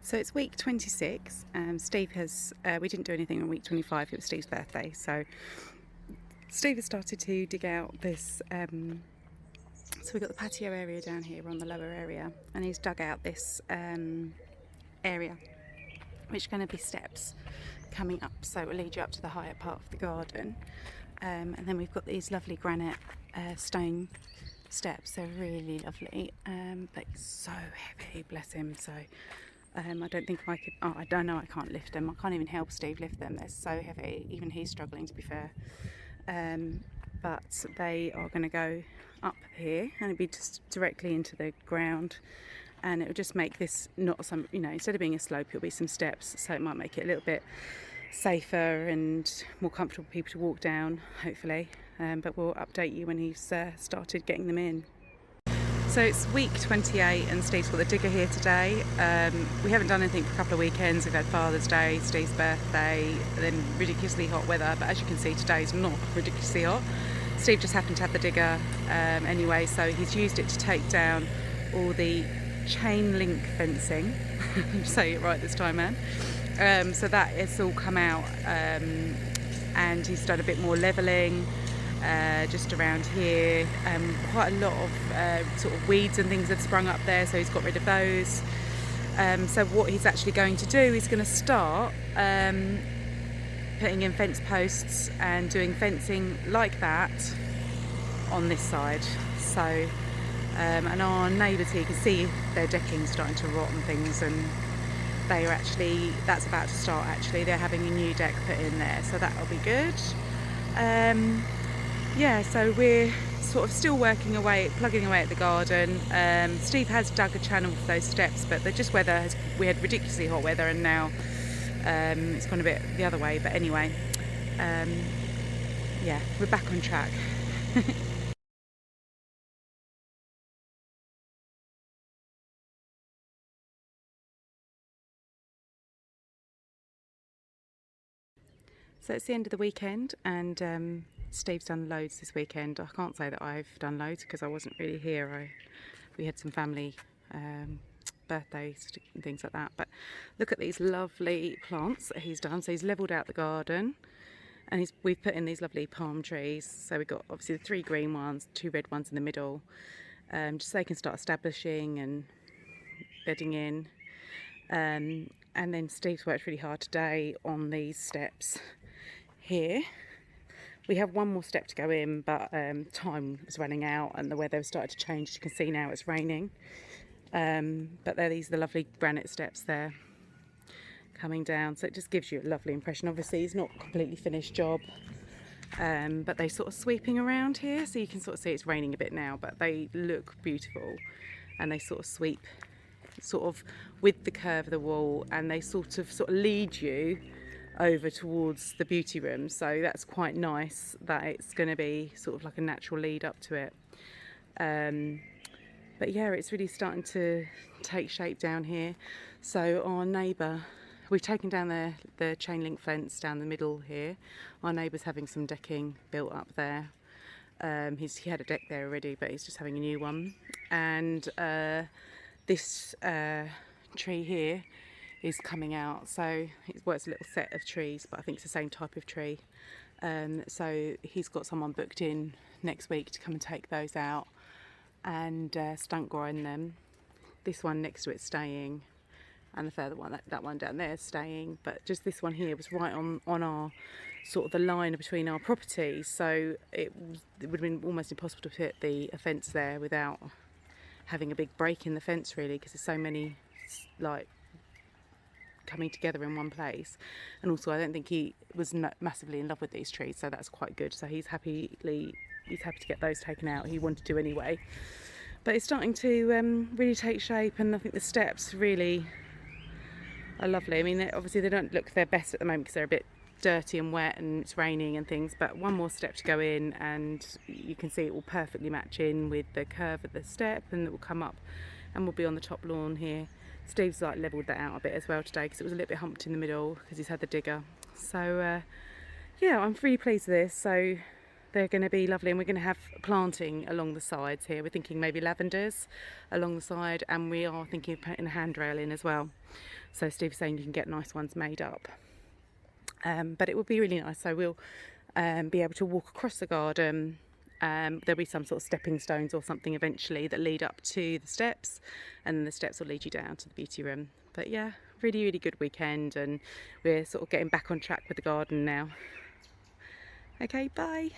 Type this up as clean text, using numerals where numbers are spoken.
So it's week 26. Steve has, we didn't do anything on week 25, it was Steve's birthday. So Steve has started to dig out this, so we've got the patio area down here on the lower area, and he's dug out this area, which are going to be steps coming up. So it will lead you up to the higher part of the garden. And then we've got these lovely granite stone steps. They're really lovely, but so heavy, bless him. So I don't think I could, I don't know, I can't lift them. I can't even help Steve lift them. They're so heavy, even he's struggling, to be fair. But they are going to go up here, and it'll be just directly into the ground, and it'll just make this not some, instead of being a slope, it'll be some steps, so it might make it a little bit safer and more comfortable for people to walk down, hopefully. But we'll update you when he's started getting them in. So it's week 28 and Steve's got the digger here today. We haven't done anything for a couple of weekends. We've had Father's Day, Steve's birthday, then ridiculously hot weather, but as you can see today's not ridiculously hot. Steve just happened to have the digger anyway, so he's used it to take down all the chain link fencing. Say it right this time, man. So that has all come out, and he's done a bit more levelling just around here. Quite a lot of sort of weeds and things had sprung up there, so he's got rid of those. So what he's actually going to do, he's going to start putting in fence posts and doing fencing like that on this side. So and our neighbours here, you can see their decking starting to rot and things, and they are actually, that's about to start actually. They're having a new deck put in there, so that'll be good. Yeah, so we're sort of still working away, plugging away at the garden. Steve has dug a channel for those steps, but they're just we had ridiculously hot weather, and now it's gone a bit the other way. But anyway, yeah, we're back on track. So it's the end of the weekend, and Steve's done loads this weekend. I can't say that I've done loads because I wasn't really here. We had some family birthdays and things like that. But look at these lovely plants that he's done. So he's levelled out the garden, and we've put in these lovely palm trees. So we've got obviously the 3 green ones, 2 red ones in the middle, just so they can start establishing and bedding in. And then Steve's worked really hard today on these steps here. We have one more step to go in, but time is running out and the weather has started to change. You can see now it's raining, but these are the lovely granite steps there coming down, so it just gives you a lovely impression. Obviously it's not a completely finished job, but they're sort of sweeping around here, so you can sort of see it's raining a bit now, but they look beautiful, and they sort of sweep sort of with the curve of the wall, and they sort of lead you over towards the beauty room. So that's quite nice that it's going to be sort of like a natural lead up to it. But yeah, it's really starting to take shape down here. So our neighbour, we've taken down the chain link fence down the middle here. Our neighbour's having some decking built up there. He had a deck there already, but he's just having a new one. And this tree here is coming out, so it's a little set of trees, but I think it's the same type of tree. So he's got someone booked in next week to come and take those out and stunt grind them. This one next to it's staying, and the further one, that one down there is staying, but just this one here was right on our sort of the line between our properties, so it would have been almost impossible to put a fence there without having a big break in the fence, really, because there's so many like coming together in one place. And also I don't think he was massively in love with these trees, so that's quite good. So he's happy to get those taken out. He wanted to anyway, but it's starting to really take shape, and I think the steps really are lovely. I mean, obviously they don't look their best at the moment because they're a bit dirty and wet and it's raining and things, but one more step to go in, and you can see it will perfectly match in with the curve of the step, and it will come up and we'll be on the top lawn here. Steve's levelled that out a bit as well today because it was a little bit humped in the middle because he's had the digger. So yeah, I'm really pleased with this. So they're going to be lovely, and we're going to have planting along the sides here. We're thinking maybe lavenders along the side, and we are thinking of putting a handrail in as well. So Steve's saying you can get nice ones made up. But it would be really nice. So we'll be able to walk across the garden. There'll be some sort of stepping stones or something eventually that lead up to the steps, and then the steps will lead you down to the beauty room. But yeah, really, really good weekend, and we're sort of getting back on track with the garden now. Okay, bye.